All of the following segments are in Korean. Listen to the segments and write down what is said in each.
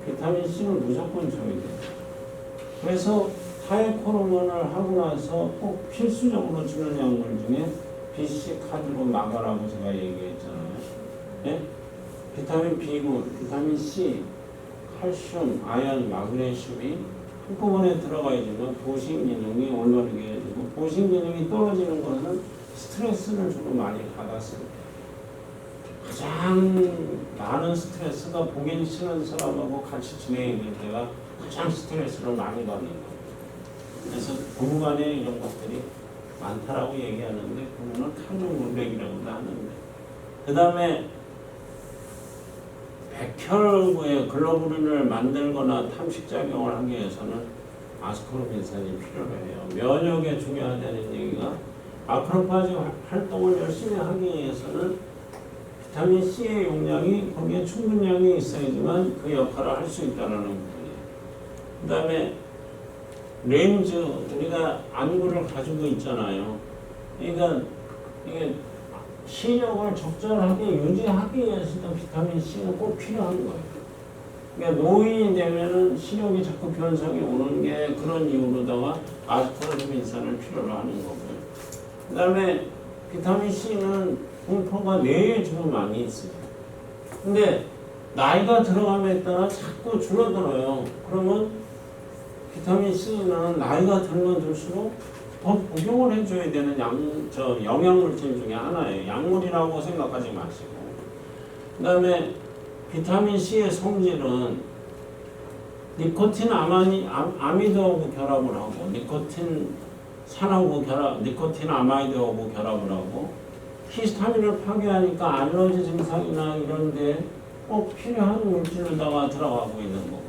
비타민 C는 무조건 줘야 돼요. 그래서 타액 호르몬을 하고 나서 꼭 필수적으로 주는 약물 중에 BC 카드로 막아라고 제가 얘기했잖아요. 네? 비타민 B9, 비타민 C, 칼슘, 아연, 마그네슘이 한꺼번에 들어가야지만 보식 기능이 올바르게 해주고, 보식 기능이 떨어지는 것은 스트레스를 주로 많이 받았을 때 가장 많은 스트레스가 보기 싫은 사람하고 같이 지내는 때가 가장 스트레스를 많이 받는 거예요. 그래서 부부간에 이런 것들이 많다라고 얘기하는데, 그거는 탕종물백이라고도 하는데, 그 다음에 백혈구의 글로불린을 만들거나 탐식작용을 하기 위해서는 아스코르빈산이 필요해요. 면역에 중요하다는 얘기가, 마크로파지 활동을 열심히 하기 위해서는 비타민 C의 용량이 거기에 충분량이 있어야지만 그 역할을 할 수 있다는 부분이에요. 그 다음에 렌즈, 우리가 안구를 가지고 있잖아요. 그러니까 이게 시력을 적절하게 유지하기 위해서도 비타민 C는 꼭 필요한 거예요. 그러니까 노인이 되면은 시력이 자꾸 변성이 오는 게 그런 이유로다가 아스코르빈산을 필요로 하는 거고요. 그 다음에 비타민 C는 공포가 뇌에 주로 많이 있어요. 근데 나이가 들어감에 따라 자꾸 줄어들어요. 그러면 비타민 C는 나이가 들면 들수록 더 복용을 해줘야 되는 영양물질 중에 하나예요. 약물이라고 생각하지 마시고. 그 다음에 비타민 C의 성질은 니코틴 아미드하고 결합을 하고, 니코틴 산하고 니코틴 아마이드하고 결합을 하고, 히스타민을 파괴하니까 알러지 증상이나 이런데 꼭 필요한 물질로다가 들어가고 있는 거고요.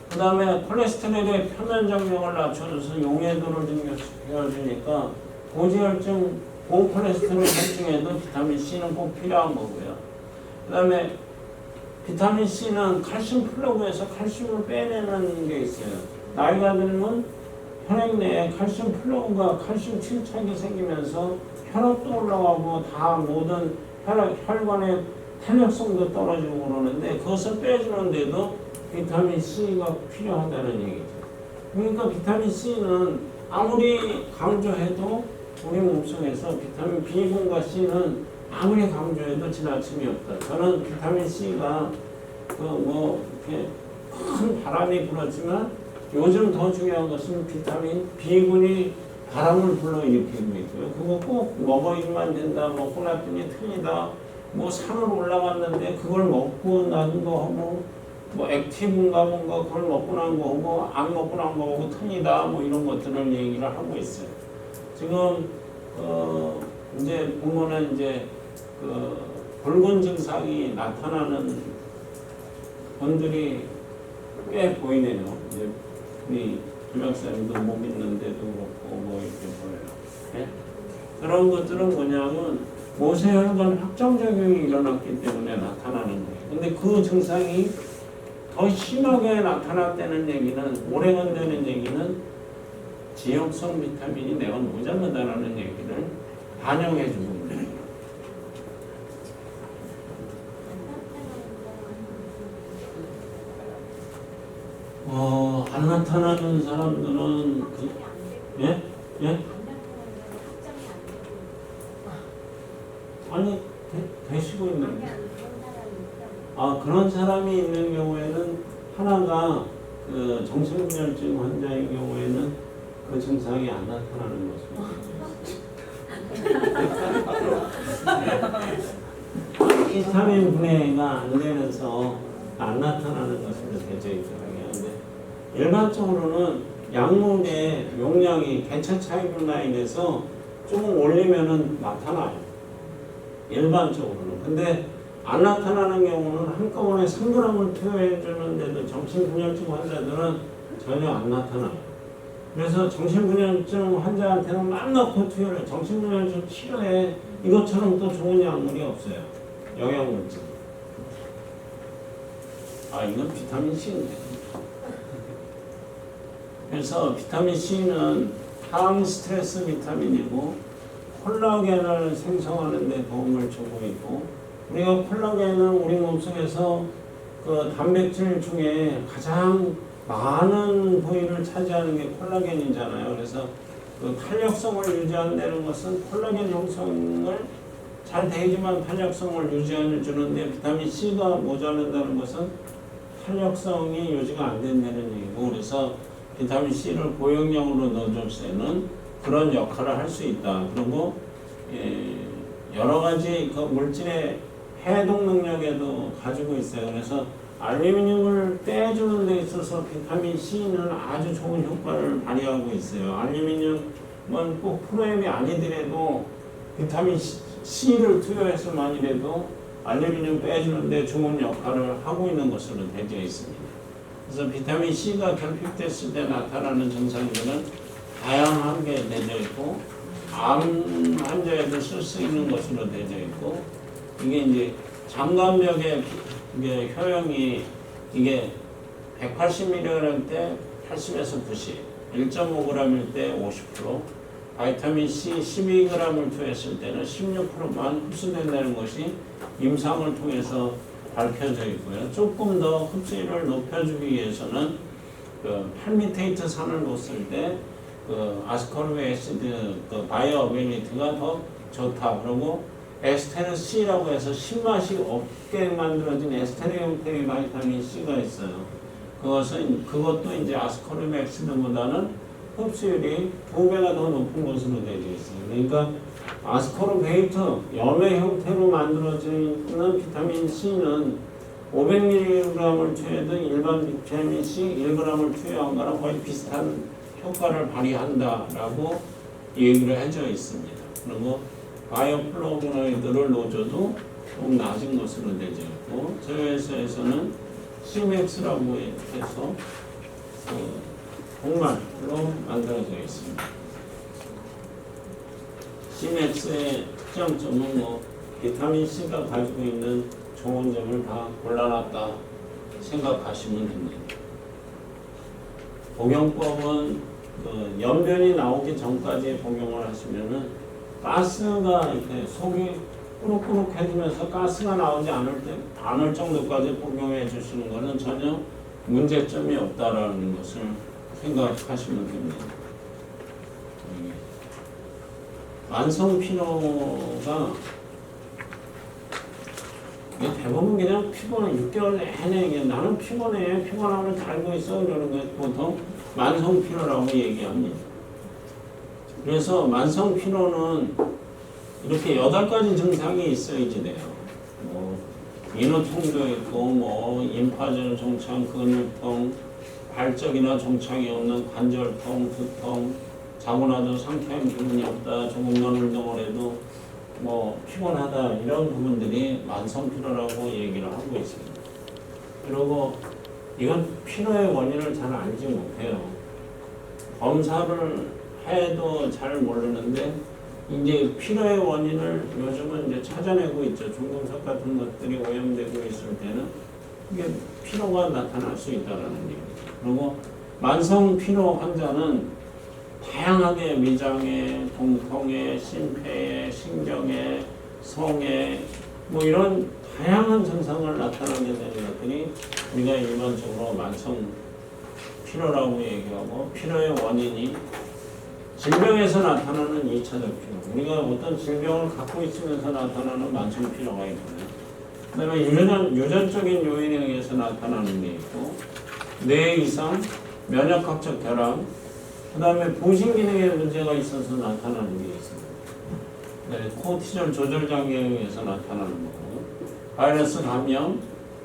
그 다음에 콜레스테롤의 표면적 용을 낮춰줘서 용해도를 증가시켜주니까 고지혈증, 고콜레스테롤 혈증에도 비타민 C는 꼭 필요한 거고요. 그 다음에 비타민 C는 칼슘 플러그에서 칼슘을 빼내는 게 있어요. 나이가 들면 혈액 내에 칼슘 플러그가 칼슘 침착이 생기면서 혈압도 올라가고 다 모든 혈관의 탄력성도 떨어지고 그러는데, 그것을 빼주는데도 비타민 C가 필요하다는 얘기죠. 그러니까 비타민 C는 아무리 강조해도 우리 몸속에서 비타민 B군과 C는 아무리 강조해도 지나침이 없다. 저는 비타민 C가 이렇게 큰 바람이 불었지만 요즘 더 중요한 것은 비타민 B군이 바람을 불러일으키고 있고요. 그거 꼭 먹어야만 된다. 먹고 났더니 틀리다. 산을 올라갔는데 그걸 먹고 난 거 하고, 액티브인가 뭔가 그걸 먹고 난 거 하고, 안 먹고 난 거 하고 틀리다. 이런 것들을 얘기를 하고 있어요. 지금 이제 보면은 이제 붉은 증상이 나타나는 분들이 꽤 보이네요. 이제 우리 김 박사님도 못 믿는데도 그렇고 이렇게 보여요. 네? 그런 것들은 뭐냐면 모세혈관 확정작용이 일어났기 때문에 나타나는 거예요. 근데 그 증상이 더 심하게 나타났다는 얘기는, 오래 간다는 얘기는 지역성 비타민이 내가 모자라다라는 얘기를 반영해 주는 거예요. 안 나타나는 사람들은 예? 아니 되시고 있는 그런 사람이 있는 경우에는 하나가 정신분열증 환자인 경우에는 그 증상이 안 나타나는 것입니다. 히스타민 분해가 안 되면서 안 나타나는 것으로 되어 있더라고요. 일반적으로는 약물의 용량이 개체 차이로 인해서 조금 올리면은 나타나요. 일반적으로는. 근데 안 나타나는 경우는 한꺼번에 3g을 투여해 주는데도 정신분열증 환자들은 전혀 안 나타나요. 그래서 정신분열증 환자한테는 막 넣고 투여를, 정신분열증 치료에 이것처럼 또 좋은 약물이 없어요. 영양물질. 이건 비타민 C인데. 그래서 비타민 C는 항스트레스 비타민이고 콜라겐을 생성하는 데 도움을 주고 있고, 우리가 콜라겐은 우리 몸속에서 그 단백질 중에 가장 많은 부위를 차지하는 게 콜라겐이잖아요. 그래서 그 탄력성을 유지한다는 것은 콜라겐 형성을 잘 되지만 탄력성을 유지해 주는데 비타민 C가 모자란다는 것은 탄력성이 유지가 안 된다는 얘기고, 그래서 비타민 C를 고용량으로 넣어줄 때는 그런 역할을 할 수 있다. 그리고 여러 가지 그 물질의 해독 능력에도 가지고 있어요. 그래서 알루미늄을 빼주는 데 있어서 비타민 C는 아주 좋은 효과를 발휘하고 있어요. 알루미늄은 꼭 프로엠이 아니더라도 비타민 C를 투여해서만이라도 알루미늄 빼주는데 좋은 역할을 하고 있는 것으로 되어 있습니다. 그래서 비타민 C가 결핍됐을 때 나타나는 증상들은 다양한 게 되어 있고, 암 환자에도 쓸 수 있는 것으로 되어 있고, 이게 이제 장감벽의 이게 효용이 이게 180mg 때 80에서 90, 1.5g일 때 50%, 바이타민 C 12g을 투여했을 때는 16%만 흡수된다는 것이 임상을 통해서 밝혀져 있고요. 조금 더 흡수율을 높여주기 위해서는 그 팔미테이트 산을 놓았을 때 그 아스코르빅 애시드 그 바이오 어빌리티가 더 좋다. 그리고 에스테르 C라고 해서 신맛이 없게 만들어진 에스테르 형태의 바이타민 C가 있어요. 그것도 이제 아스코르빅 애시드보다는 흡수율이 2배가 더 높은 것으로 되어 있어요. 그러니까 아스코르베이트 염의 형태로 만들어지는 비타민 C는 500mg을 투여해도 일반 비타민 C 1g을 투여한 거랑 거의 비슷한 효과를 발휘한다라고 얘기를 해져 있습니다. 그리고 바이오플로보노이드를 넣어줘도 좀 낮은 것으로 되어 있고, 저희 회사에서는 CMAX라고 해서 정말로 만들어져 있습니다. CMAX의 특장점은 비타민 C가 가지고 있는 좋은 점을 다 골라놨다 생각하시면 됩니다. 복용법은 그 연변이 나오기 전까지 복용을 하시면은 가스가 이렇게 속이 꾸룩꾸룩해지면서 가스가 나오지 않을 정도까지 복용해 주시는 것은 전혀 문제점이 없다라는 것을 생각하시면 됩니다. 만성 피로가 대부분 그냥 피곤해, 6개월 내내 나는 피곤해, 피곤함을 달고 있어 이러는 게 보통 만성 피로라고 얘기합니다. 그래서 만성 피로는 이렇게 8가지 증상이 있어야지 돼요. 인후통도 있고, 임파절 종창, 근육통, 발적이나 종창이 없는 관절통, 두통, 자고 나도 상쾌한 기분이 없다, 조금만 운동을 해도 피곤하다, 이런 부분들이 만성 피로라고 얘기를 하고 있습니다. 그리고 이건 피로의 원인을 잘 알지 못해요. 검사를 해도 잘 모르는데 이제 피로의 원인을 요즘은 이제 찾아내고 있죠. 중금속 같은 것들이 오염되고 있을 때는 이게 피로가 나타날 수 있다는 얘기죠. 그리고 만성 피로 환자는 다양하게 위장에, 동통에, 심폐에, 신경에, 성에 이런 다양한 증상을 나타나게 되는 것들이 우리가 일반적으로 만성 피로라고 얘기하고, 피로의 원인이 질병에서 나타나는 2차적 피로, 우리가 어떤 질병을 갖고 있으면서 나타나는 만성 피로가 있거든요. 그 다음에 유전적인 요인에 의해서 나타나는 게 있고, 뇌 이상, 면역학적 결함, 그 다음에 부신 기능에 문제가 있어서 나타나는 게 있습니다. 네, 코티졸 조절 장애에 의해서 나타나는 거고, 바이러스 감염,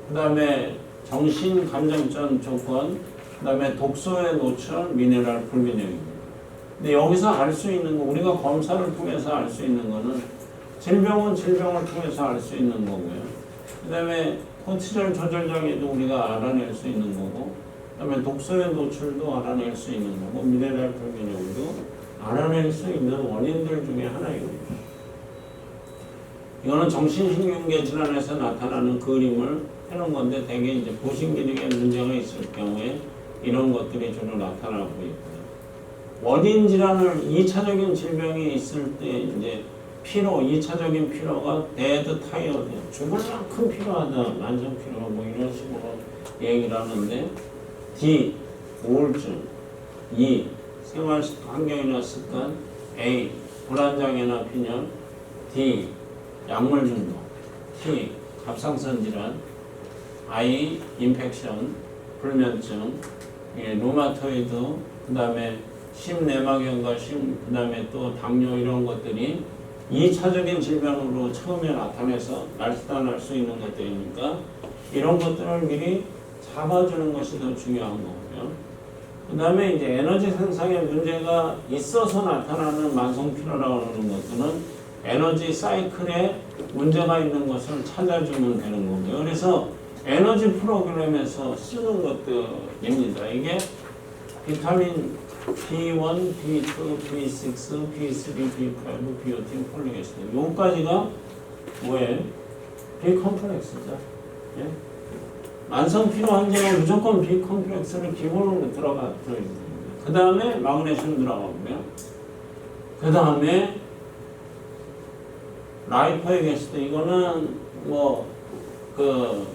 그 다음에 정신 감정전 조건, 그 다음에 독소에 노출, 미네랄 불균형입니다. 근데 여기서 알 수 있는 거, 우리가 검사를 통해서 알 수 있는 거는 질병은 질병을 통해서 알 수 있는 거고요. 그 다음에 코티졸 조절 장애도 우리가 알아낼 수 있는 거고, 그 다음에 독소의 노출도 알아낼 수 있는 거고, 미네랄 불균형도 알아낼 수 있는 원인들 중에 하나입니다. 이거는 정신신경계 질환에서 나타나는 그림을 해놓은 건데, 대개 이제 부신기능에 문제가 있을 경우에 이런 것들이 주로 나타나고 있고요. 원인 질환을 2차적인 질병이 있을 때 이제 피로, 2차적인 피로가 데드 타이어드, 죽을 만큼 필요하다, 만성 피로, 뭐 이런 식으로 얘기를 하는데, D, 우울증, E, 생활 환경이나 습관, A, 불안장애나 빈혈, D, 약물 중독, T, 갑상선 질환, I, 인펙션, 불면증, 루마토이드, 그 다음에 심내막염과 그 다음에 또 당뇨 이런 것들이 2차적인 질병으로 처음에 나타나서 나타날 수 있는 것들이니까 이런 것들을 미리 잡아주는 것이 더 중요한 거고요. 그 다음에 이제 에너지 생산에 문제가 있어서 나타나는 만성 피로라고 하는 것들은 에너지 사이클에 문제가 있는 것을 찾아주면 되는 거고요. 그래서 에너지 프로그램에서 쓰는 것들입니다. 이게 비타민 B1, B2, B6, B3, B5, 비오틴, 폴릭 애시드. 요까지가 뭐예요? 비컴플렉스죠. 예? 만성 피로 환자가 무조건 비컴플렉스를 기본으로 들어있습니다. 그 다음에 마그네슘 들어가고요. 그 다음에 라이퍼익 애시드. 이거는 뭐 그